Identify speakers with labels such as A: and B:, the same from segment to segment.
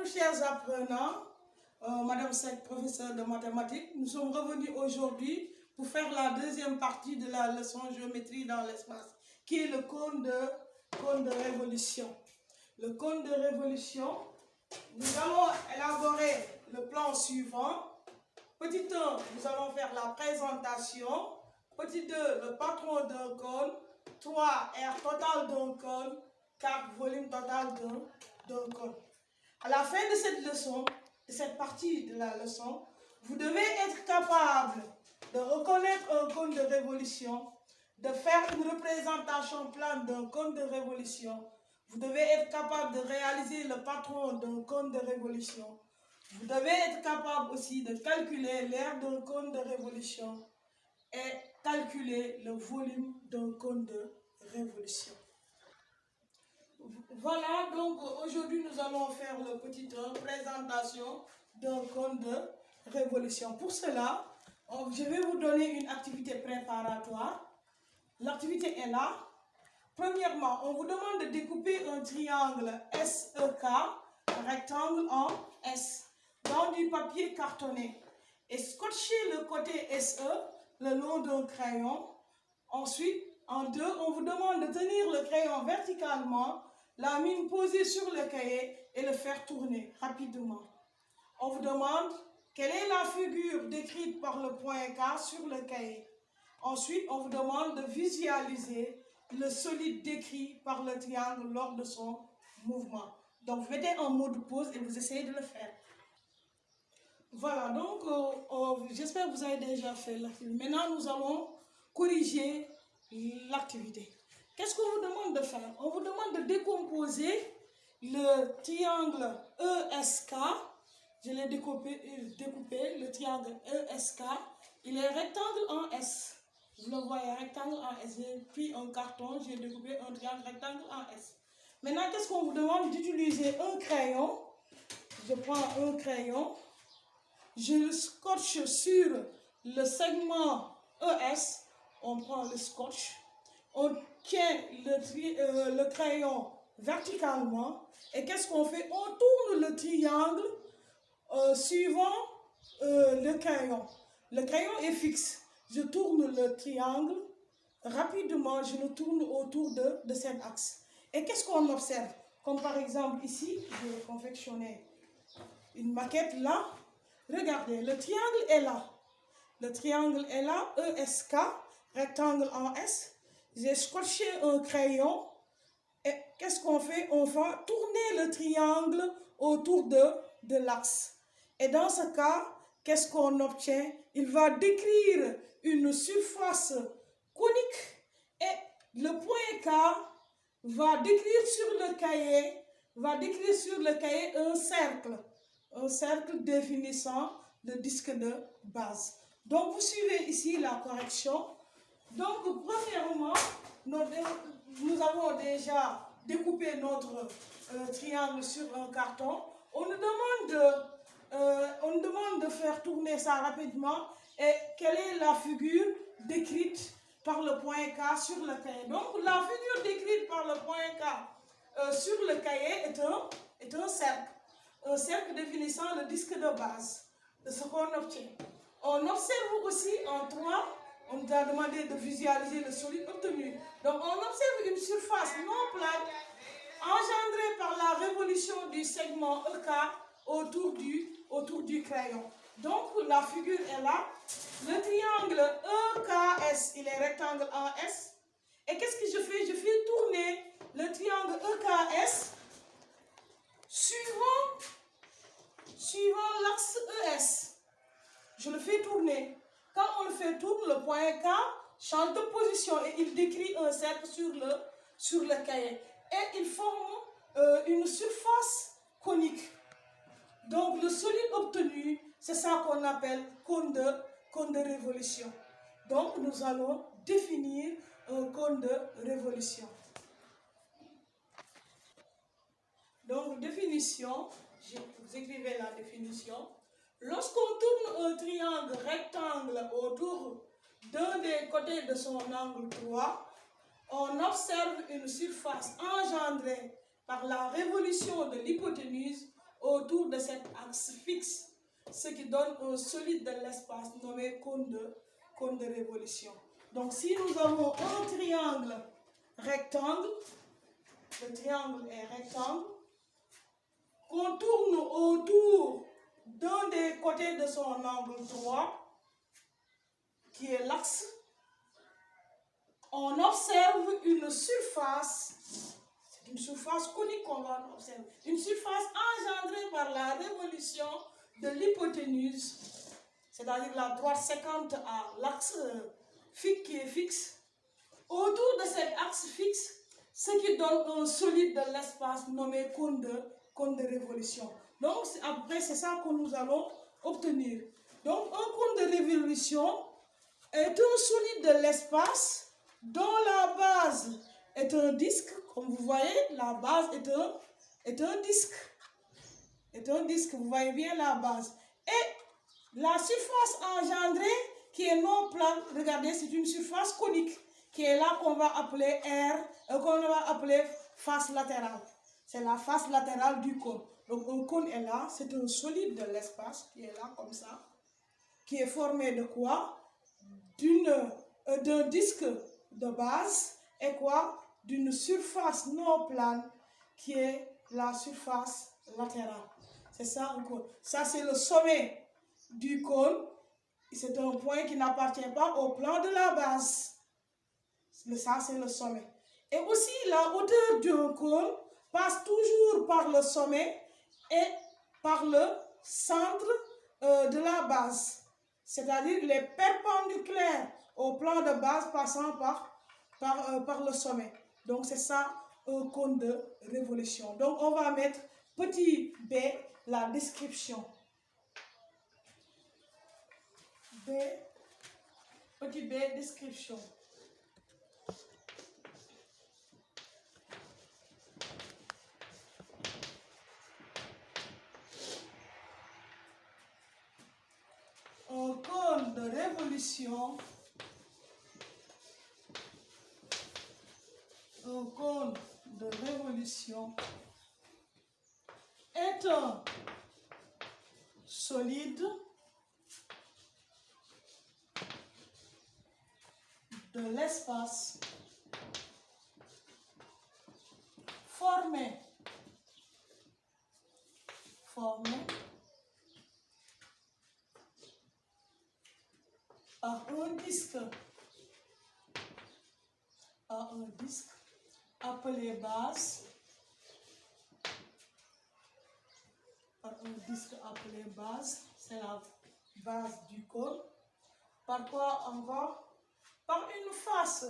A: chers apprenants, Madame Seck, professeure de mathématiques, nous sommes revenus aujourd'hui pour faire la deuxième partie de la leçon géométrie dans l'espace, qui est le cône de révolution. Le cône de révolution, nous allons élaborer le plan suivant. Petit 1, nous allons faire la présentation. Petit 2, le patron d'un cône. 3, aire totale d'un cône. 4, volume total d'un cône. À la fin de cette leçon, de cette partie de la leçon, vous devez être capable de reconnaître un cône de révolution, de faire une représentation plane d'un cône de révolution. Vous devez être capable de réaliser le patron d'un cône de révolution. Vous devez être capable aussi de calculer l'aire d'un cône de révolution et calculer le volume d'un cône de révolution. Voilà, donc aujourd'hui nous allons faire le petit 1, présentation d'un cône de révolution. Pour cela, je vais vous donner une activité préparatoire. L'activité est là. Premièrement, on vous demande de découper un triangle SEK, rectangle en S, dans du papier cartonné et scotcher le côté SE le long d'un crayon. Ensuite, en 2, on vous demande de tenir le crayon verticalement, la mine posée sur le cahier et le faire tourner rapidement. On vous demande quelle est la figure décrite par le point K sur le cahier. Ensuite, on vous demande de visualiser le solide décrit par le triangle lors de son mouvement. Donc, vous mettez en mode pause et vous essayez de le faire. Voilà, donc j'espère que vous avez déjà fait l'activité. Maintenant, nous allons corriger l'activité. Qu'est-ce qu'on vous demande de faire? On vous demande de décomposer le triangle ESK. Je l'ai découpé, le triangle ESK. Il est rectangle en S. Vous le voyez, rectangle en S. J'ai pris un carton, j'ai découpé un triangle rectangle en S. Maintenant, qu'est-ce qu'on vous demande? D'utiliser un crayon. Je prends un crayon. Je le scotche sur le segment ES. On prend le scotch. On tient le crayon verticalement. Et qu'est-ce qu'on fait? On tourne le triangle suivant le crayon. Le crayon est fixe. Je tourne le triangle. Rapidement, je le tourne autour de cet axe. Et qu'est-ce qu'on observe? Comme par exemple ici, je vais confectionner une maquette là. Regardez, le triangle est là. Le triangle est là, ESK, rectangle en S. J'ai scotché un crayon. Et qu'est-ce qu'on fait? On va tourner le triangle autour de l'axe. Et dans ce cas, qu'est-ce qu'on obtient? Il va décrire une surface conique. Et le point K va décrire sur le cahier un cercle. Un cercle définissant le disque de base. Donc, vous suivez ici la correction. Donc, premièrement, nous avons déjà découpé notre triangle sur un carton. On nous demande de faire tourner ça rapidement. Et quelle est la figure décrite par le point K sur le cahier? Donc, la figure décrite par le point K sur le cahier est un cercle. Un cercle définissant le disque de base de ce qu'on obtient. On observe aussi en 3, on nous a demandé de visualiser le solide obtenu. Donc on observe une surface non plane engendrée par la révolution du segment EK autour du crayon. Donc la figure est là. Le triangle EKS, il est rectangle en S. Et qu'est-ce que je fais? Je fais tourner le triangle EKS suivant l'axe ES. Je le fais tourner. Quand on le fait tourner, le point K change de position et il décrit un cercle sur le cahier. Et il forme une surface conique. Donc le solide obtenu, c'est ça qu'on appelle cône de révolution. Donc nous allons définir un cône de révolution. Donc, définition, vous écrivez la définition. Lorsqu'on tourne un triangle rectangle autour d'un des côtés de son angle droit, on observe une surface engendrée par la révolution de l'hypoténuse autour axe fixe, ce qui donne un solide de l'espace nommé cône de révolution. Donc si nous avons un triangle rectangle, le triangle est rectangle, qu'on tourne autour d'un des côtés de son angle droit, qui est l'axe, on observe une surface, c'est une surface conique qu'on va observer, une surface engendrée par la révolution de l'hypoténuse, c'est-à-dire la droite sécante à l'axe fixe qui est fixe, autour de cet axe fixe, ce qui donne un solide de l'espace nommé cône de révolution. Donc après, c'est ça que nous allons obtenir. Donc un cône de révolution est un solide de l'espace dont la base est un disque. Comme vous voyez, la base est un disque. Est un disque, vous voyez bien la base. Et la surface engendrée qui est non plane, regardez, c'est une surface conique qui est là qu'on va appeler qu'on va appeler face latérale. C'est la face latérale du cône. Donc un cône est là, c'est un solide de l'espace qui est là comme ça, qui est formé de quoi? D'un disque de base et quoi? D'une surface non plane qui est la surface latérale. C'est ça un cône. Ça c'est le sommet du cône. C'est un point qui n'appartient pas au plan de la base. Ça c'est le sommet. Et aussi la hauteur d'un cône passe toujours par le sommet et par le centre de la base. C'est-à-dire les perpendiculaires au plan de base passant par le sommet. Donc c'est ça un cône de révolution. Donc on va mettre petit b, la description. B, petit b, description. Un cône de révolution, un cône de révolution est un solide de l'espace formé par un disque appelé base, c'est la base du cône. Par quoi encore? Par une face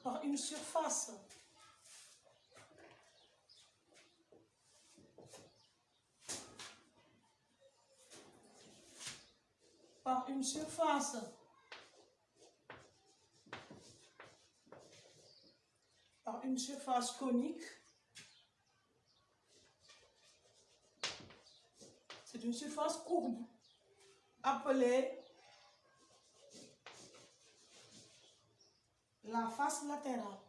A: par une surface conique. C'est une surface courbe appelée la face latérale.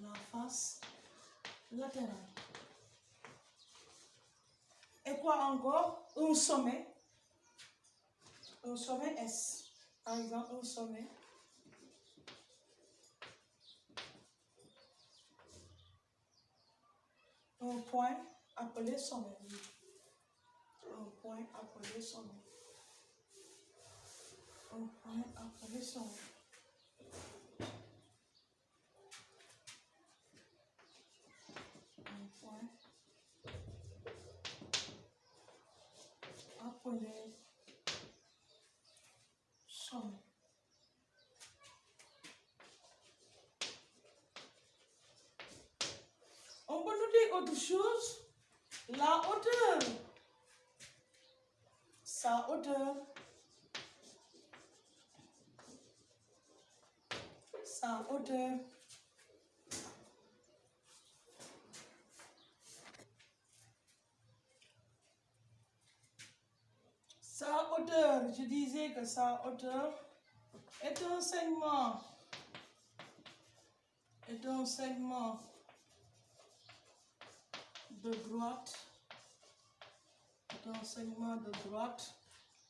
A: La face latérale. Et quoi encore? Un sommet S. Par exemple, un sommet. Un point appelé sommet. Un point appelé sommet. Un point appelé sommet. Un point appelé sommet. On peut noter autre chose, la hauteur, sa hauteur, sa hauteur, je disais que sa hauteur est un segment est un segment de droite,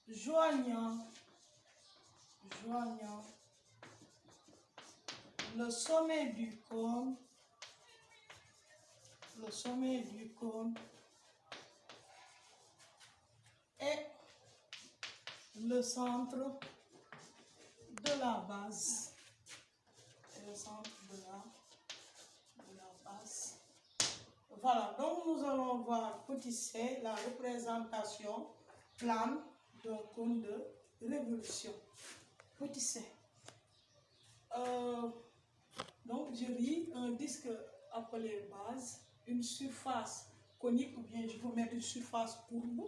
A: joignant le sommet du cône, et le centre de la base. Voilà, donc nous allons voir petit c, la représentation plane d'un cône de révolution. Petit c. Donc je lis un disque appelé base, une surface conique, ou bien je peux mettre une surface courbe,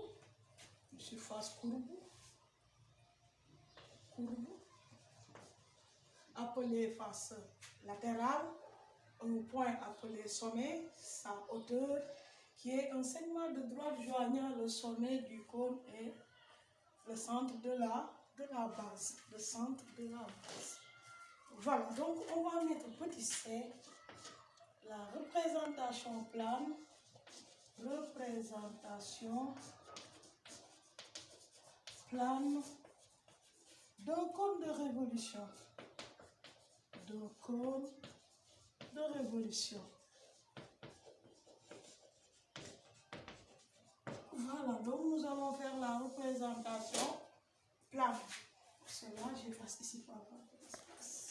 A: appelée face latérale, un point appelé sommet, sa hauteur, qui est un segment de droite joignant le sommet du cône et le centre de la base. Voilà, donc on va mettre petit c, la représentation plane, d'un cône de révolution. Voilà, donc nous allons faire la représentation plane. Pour cela, j'efface ici par rapport à l'espace.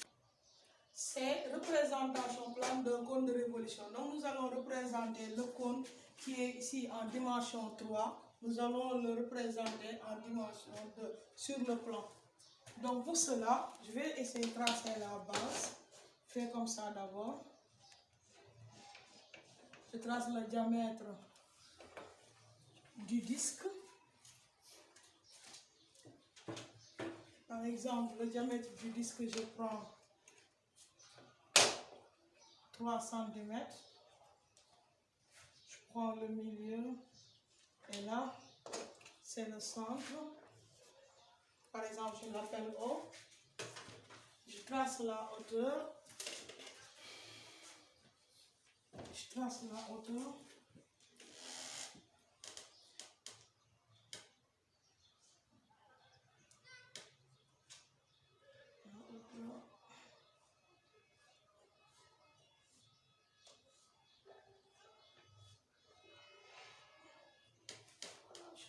A: C'est représentation plane d'un cône de révolution. Donc nous allons représenter le cône qui est ici en dimension 3. Nous allons le représenter en dimension 2 sur le plan. Donc pour cela, je vais essayer de tracer la base. Je fais comme ça d'abord. Je trace le diamètre du disque. Par exemple, le diamètre du disque, je prends 3 cm. Je prends le milieu et là, c'est le centre. Par exemple, je l'appelle O. Je trace la hauteur. Je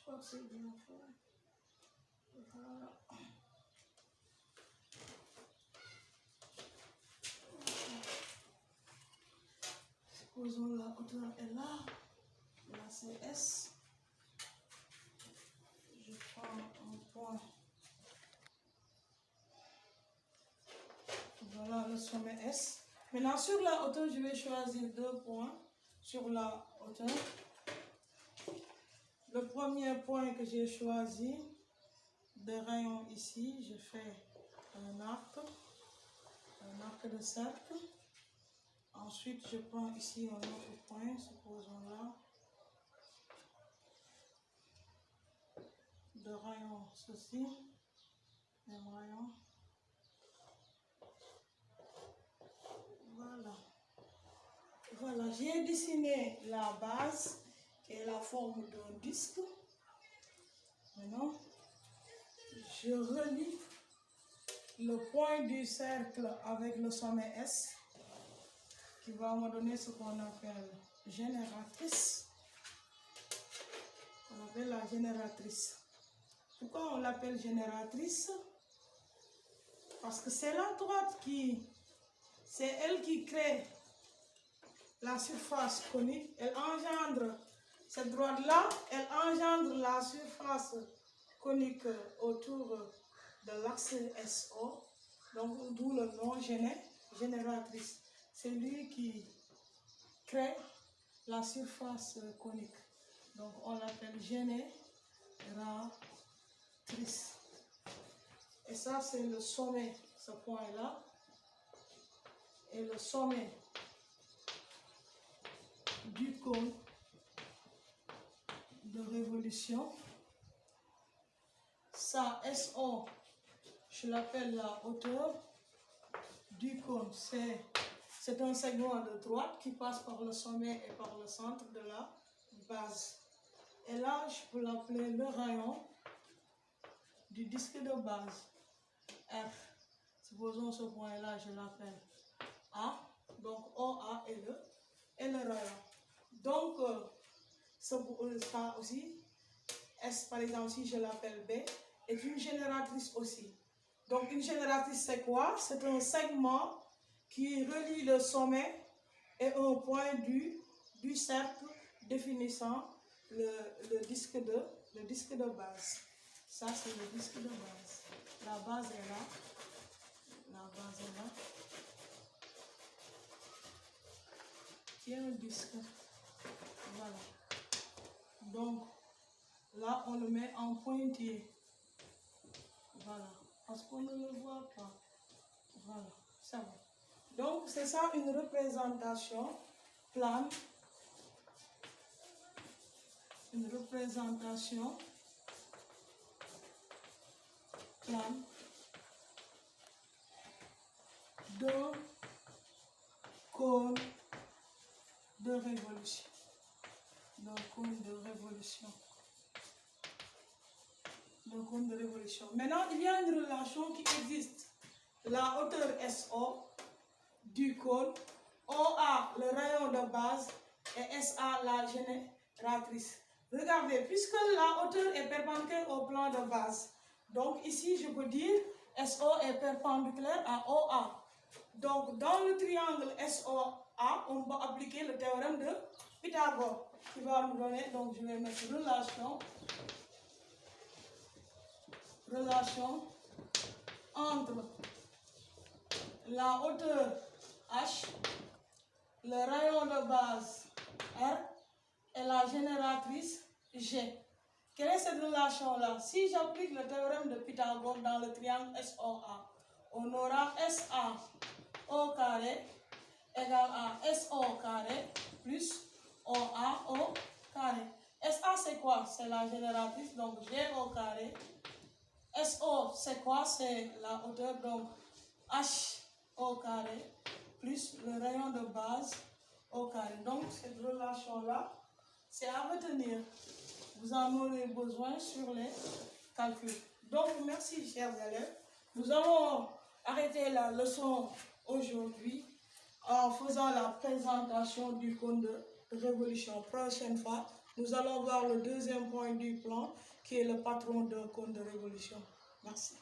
A: crois que c'est bien fait. Voilà. Supposons la hauteur est là. Là c'est S. Je prends un point. Voilà le sommet S. Maintenant sur la hauteur, je vais choisir 2 points sur la hauteur. Le premier point que j'ai choisi de rayon ici, je fais un arc de cercle. Ensuite, je prends ici un autre point, supposons là, de rayon ceci, même rayon. Voilà, j'ai dessiné la base qui est la forme d'un disque. Maintenant, je relie le point du cercle avec le sommet S qui va me donner ce qu'on appelle génératrice. On appelle la génératrice. Pourquoi on l'appelle génératrice? Parce que c'est la droite c'est elle qui crée la surface conique. Elle engendre, cette droite-là, elle engendre la surface conique autour de l'axe SO. Donc, d'où le nom génératrice. C'est lui qui crée la surface conique. Donc, on l'appelle génératrice. Et ça, c'est le sommet, ce point-là. Et le sommet du cône de révolution. Ça, SO, je l'appelle la hauteur du cône, c'est c'est un segment de droite qui passe par le sommet et par le centre de la base. Et là, je peux l'appeler le rayon du disque de base. R. Supposons ce point-là, je l'appelle A. Donc, OA est le rayon. Donc, ça aussi, S, par exemple, si je l'appelle B, est une génératrice aussi. Donc, une génératrice, c'est quoi? C'est un segment qui relie le sommet et un point du cercle définissant le disque de base. Ça, c'est le disque de base. La base est là. La base est là. Qui est un disque. Voilà. Donc, là, on le met en pointillé. Voilà. Parce qu'on ne le voit pas. Voilà. Ça va. Donc, c'est ça une représentation plane. Une représentation plane d'un cône de révolution. D'un cône de révolution. D'un cône de révolution. Maintenant, il y a une relation qui existe. La hauteur SO du cône, OA le rayon de base et SA la génératrice. Regardez, puisque la hauteur est perpendiculaire au plan de base, donc ici je peux dire SO est perpendiculaire à OA. Donc dans le triangle SOA, on peut appliquer le théorème de Pythagore qui va nous donner, donc je vais mettre relation entre la hauteur H, le rayon de base R et la génératrice G. Quelle est cette relation-là? Si j'applique le théorème de Pythagore dans le triangle SOA, on aura SA au carré égale à SO au carré plus OA au carré. SA c'est quoi? C'est la génératrice, donc G au carré. SO c'est quoi? C'est la hauteur, donc H au carré plus le rayon de base au carré. Donc cette relation-là, c'est à retenir. Vous en aurez besoin sur les calculs. Donc merci chers élèves. Nous allons arrêter la leçon aujourd'hui en faisant la présentation du cône de révolution. Prochaine fois, nous allons voir le deuxième point du plan qui est le patron d'un cône de révolution. Merci.